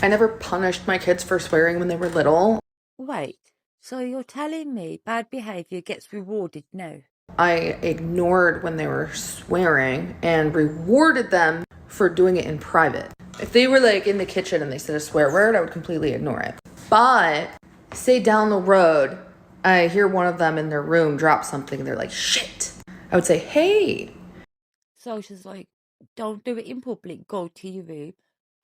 I never punished my kids for swearing when they were little. Wait, so you're telling me bad behaviour gets rewarded now? I ignored when they were swearing and rewarded them for doing it in private. If they were like in the kitchen and they said a swear word, I would completely ignore it. But say down the road, I hear one of them in their room drop something and they're like, shit. I would say, hey. So she's like, don't do it in public, go to your room.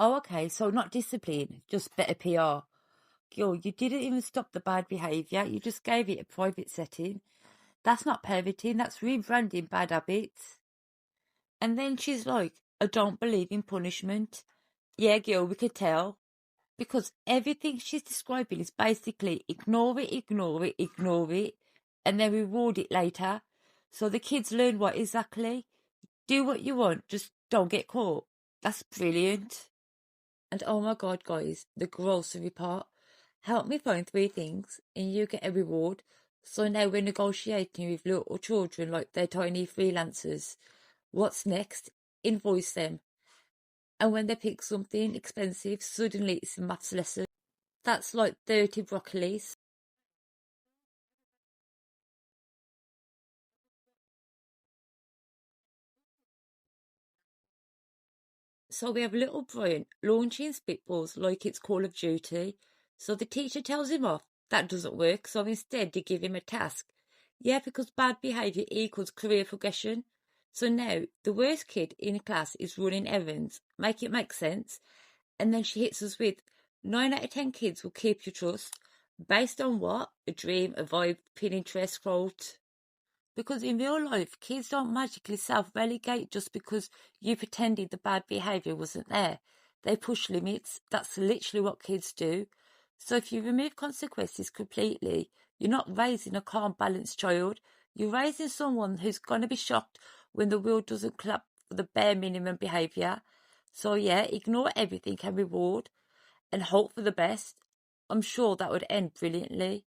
Oh, okay, so not discipline, just better PR. Girl, you didn't even stop the bad behaviour, you just gave it a private setting. That's not parenting, that's rebranding bad habits. And then she's like, I don't believe in punishment. Yeah, girl, we could tell. Because everything she's describing is basically ignore it, ignore it, ignore it, and then reward it later. So the kids learn what exactly? Do what you want, just don't get caught. That's brilliant. And oh my God, guys, the grocery part. Help me find 3 things and you get a reward. So now we're negotiating with little children like they're tiny freelancers. What's next? Invoice them. And when they pick something expensive, suddenly it's a maths lesson. That's like 30 broccolis. So we have little Brian launching spitballs like it's Call of Duty. So the teacher tells him off. That doesn't work, so instead they give him a task. Yeah, because bad behaviour equals career progression. So now the worst kid in class is running errands. Make it make sense. And then she hits us with 9 out of 10 kids will keep your trust. Based on what? A dream, a vibe, Pinterest quote. Because in real life, kids don't magically self-relegate just because you pretended the bad behaviour wasn't there. They push limits. That's literally what kids do. So if you remove consequences completely, you're not raising a calm, balanced child. You're raising someone who's going to be shocked when the world doesn't clap for the bare minimum behaviour. So yeah, ignore everything and reward and hope for the best. I'm sure that would end brilliantly.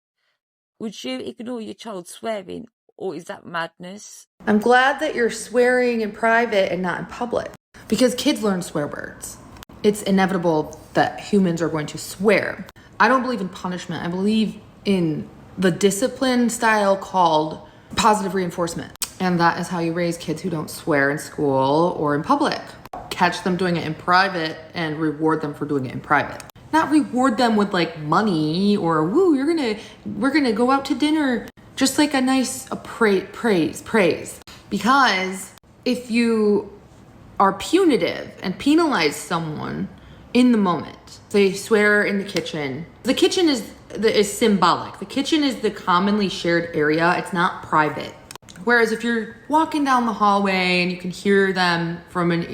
Would you ignore your child swearing, or is that madness? I'm glad that you're swearing in private and not in public because kids learn swear words. It's inevitable that humans are going to swear. I don't believe in punishment. I believe in the discipline style called positive reinforcement. And that is how you raise kids who don't swear in school or in public. Catch them doing it in private and reward them for doing it in private. Not reward them with like money or woo, we're gonna go out to dinner. Just like a nice praise. Because if you are punitive and penalize someone in the moment, they swear in the kitchen. The kitchen is symbolic. The kitchen is the commonly shared area. It's not private. Whereas if you're walking down the hallway and you can hear them from an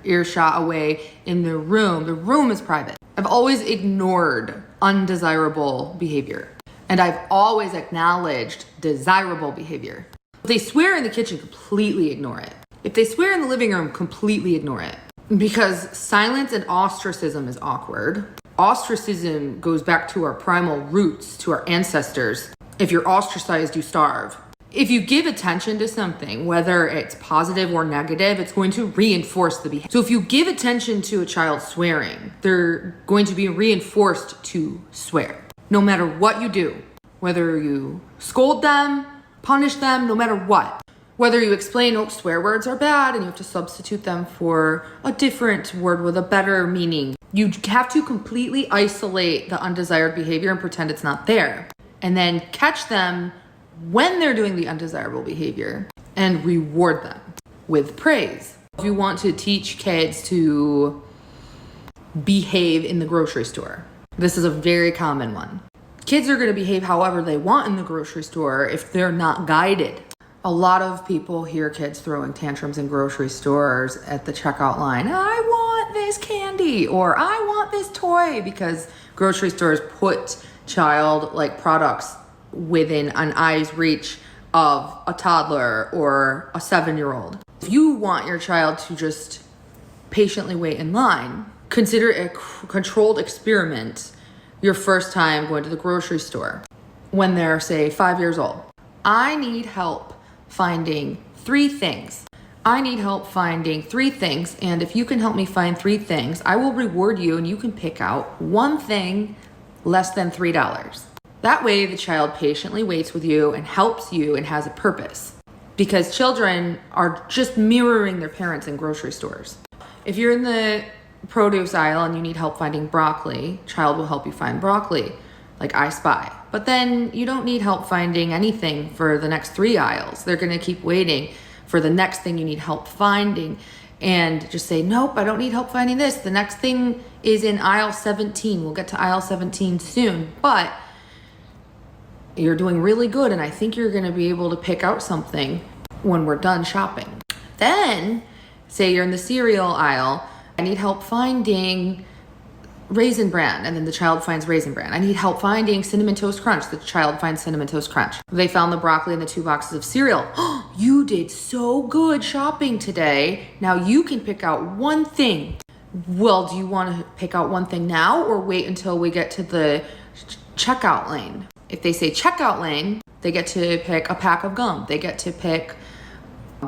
earshot away in the room is private. I've always ignored undesirable behavior. And I've always acknowledged desirable behavior. If they swear in the kitchen, completely ignore it. If they swear in the living room, completely ignore it. Because silence and ostracism is awkward. Ostracism goes back to our primal roots, to our ancestors. If you're ostracized, you starve. If you give attention to something, whether it's positive or negative, it's going to reinforce the behavior. So if you give attention to a child swearing, they're going to be reinforced to swear. No matter what you do, whether you scold them, punish them, no matter what. Whether you explain, oh, swear words are bad and you have to substitute them for a different word with a better meaning. You have to completely isolate the undesired behavior and pretend it's not there. And then catch them when they're doing the undesirable behavior and reward them with praise. If you want to teach kids to behave in the grocery store, this is a very common one. Kids are going to behave however they want in the grocery store if they're not guided. A lot of people hear kids throwing tantrums in grocery stores at the checkout line. I want this candy or I want this toy, because grocery stores put child-like products within an eye's reach of a toddler or a 7-year-old. If you want your child to just patiently wait in line, consider it a controlled experiment your first time going to the grocery store when they're, say, 5 years old. I need help finding 3 things I need help finding 3 things, and if you can help me find 3 things, I will reward you and you can pick out one thing less than $3. That way the child patiently waits with you and helps you and has a purpose. Because children are just mirroring their parents in grocery stores. If you're in the produce aisle and you need help finding broccoli, child will help you find broccoli, like I Spy. But then you don't need help finding anything for the next 3 aisles. They're gonna keep waiting for the next thing you need help finding and just say, nope, I don't need help finding this. The next thing is in aisle 17. We'll get to aisle 17 soon, but you're doing really good and I think you're gonna be able to pick out something when we're done shopping. Then, say you're in the cereal aisle, I need help finding Raisin Bran, and then the child finds Raisin Bran. I need help finding Cinnamon Toast Crunch. The child finds Cinnamon Toast Crunch. They found the broccoli in the 2 boxes of cereal. You did so good shopping today. Now you can pick out one thing. Well, do you want to pick out one thing now or wait until we get to the checkout lane? If they say checkout lane, they get to pick a pack of gum. They get to pick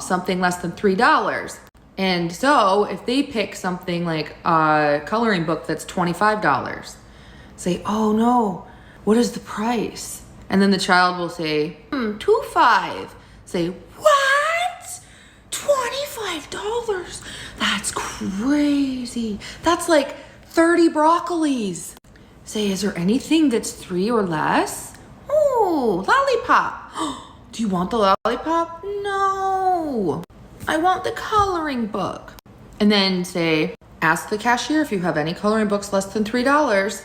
something less than $3. And so if they pick something like a coloring book that's $25, say, oh no, what is the price? And then the child will say, $2.5. Say, what? $25? That's crazy. That's like 30 broccolis. Say, is there anything that's 3 or less? Oh, lollipop. Do you want the lollipop? No. I want the coloring book. And then say, ask the cashier if you have any coloring books less than $3.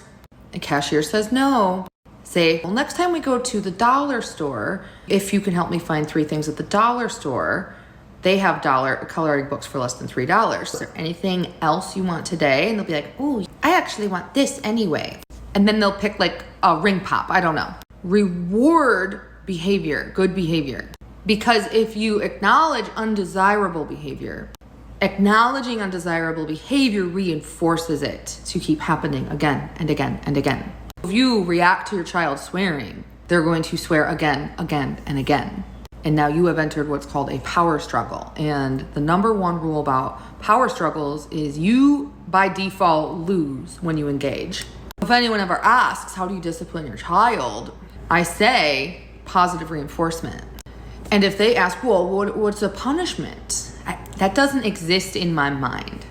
The cashier says no. Say, well, next time we go to the dollar store, if you can help me find 3 things at the dollar store, they have coloring books for less than $3. Is there anything else you want today? And they'll be like, oh, I actually want this anyway. And then they'll pick like a ring pop. I don't know. Reward behavior, good behavior. Because if you acknowledge undesirable behavior, acknowledging undesirable behavior reinforces it to keep happening again and again and again. If you react to your child swearing, they're going to swear again, again, and again. And now you have entered what's called a power struggle. And the number 1 rule about power struggles is you, by default, lose when you engage. If anyone ever asks, how do you discipline your child? I say positive reinforcement. And if they ask, well, what's a punishment? That doesn't exist in my mind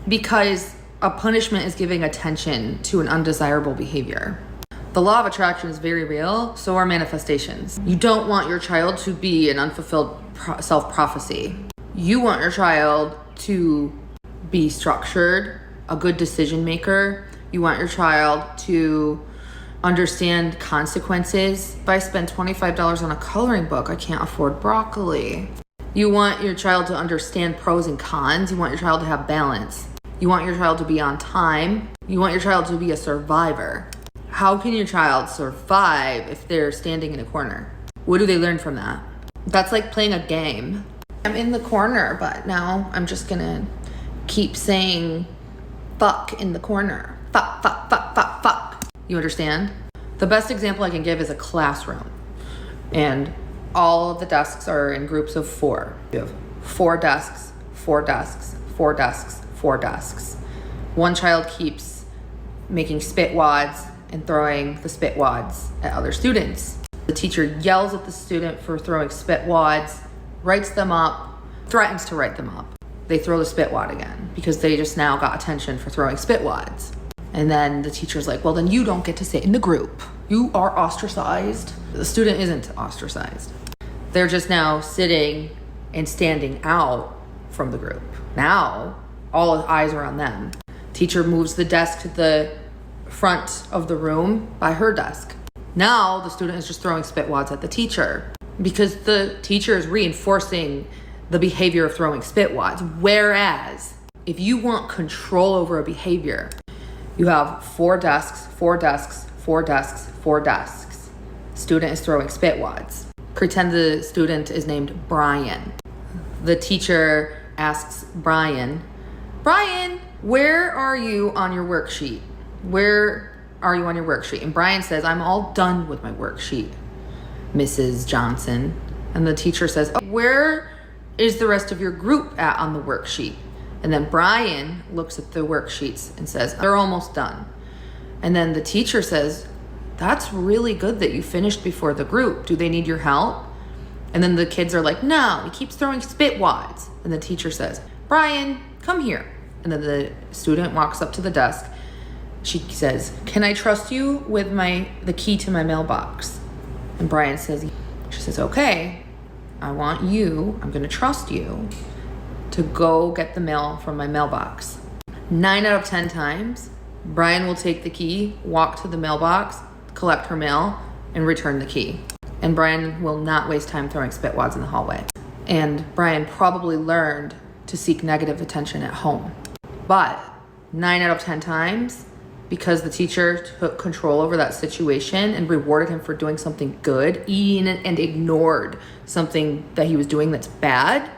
because a punishment is giving attention to an undesirable behavior. The law of attraction is very real, so are manifestations. You don't want your child to be an unfulfilled self-prophecy. You want your child to be structured, a good decision maker. You want your child to understand consequences. If I spend $25 on a coloring book, I can't afford broccoli. You want your child to understand pros and cons. You want your child to have balance. You want your child to be on time. You want your child to be a survivor. How can your child survive if they're standing in a corner? What do they learn from that? That's like playing a game. I'm in the corner, but now I'm just gonna keep saying fuck in the corner. Fuck, fuck, fuck, fuck, fuck. You understand? The best example I can give is a classroom. And all of the desks are in groups of 4. You have 4 desks, 4 desks, 4 desks, 4 desks. One child keeps making spit wads and throwing the spit wads at other students. The teacher yells at the student for throwing spit wads, writes them up, threatens to write them up. They throw the spit wad again because they just now got attention for throwing spit wads. And then the teacher's like, well, then you don't get to sit in the group. You are ostracized. The student isn't ostracized. They're just now sitting and standing out from the group. Now, all eyes are on them. Teacher moves the desk to the front of the room by her desk. Now, the student is just throwing spit wads at the teacher because the teacher is reinforcing the behavior of throwing spit wads. Whereas, if you want control over a behavior, you have 4 desks, 4 desks, 4 desks, 4 desks. Student is throwing spit wads. Pretend the student is named Brian. The teacher asks Brian, where are you on your worksheet? Where are you on your worksheet? And Brian says, I'm all done with my worksheet, Mrs. Johnson. And the teacher says, where is the rest of your group at on the worksheet? And then Brian looks at the worksheets and says, they're almost done. And then the teacher says, that's really good that you finished before the group. Do they need your help? And then the kids are like, no, he keeps throwing spit wads. And the teacher says, Brian, come here. And then the student walks up to the desk. She says, can I trust you with the key to my mailbox? And Brian says, she says, okay, I'm gonna trust you to go get the mail from my mailbox. 9 out of 10 times, Brian will take the key, walk to the mailbox, collect her mail, and return the key. And Brian will not waste time throwing spit wads in the hallway. And Brian probably learned to seek negative attention at home. But 9 out of 10 times, because the teacher took control over that situation and rewarded him for doing something good, and ignored something that he was doing that's bad,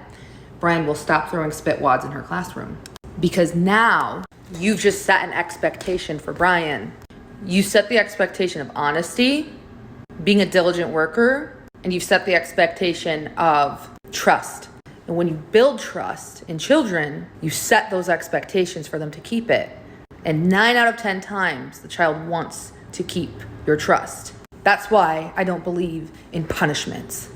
Brian will stop throwing spit wads in her classroom. Because now you've just set an expectation for Brian. You set the expectation of honesty, being a diligent worker, and you've set the expectation of trust. And when you build trust in children, you set those expectations for them to keep it. And 9 out of 10 times, the child wants to keep your trust. That's why I don't believe in punishments.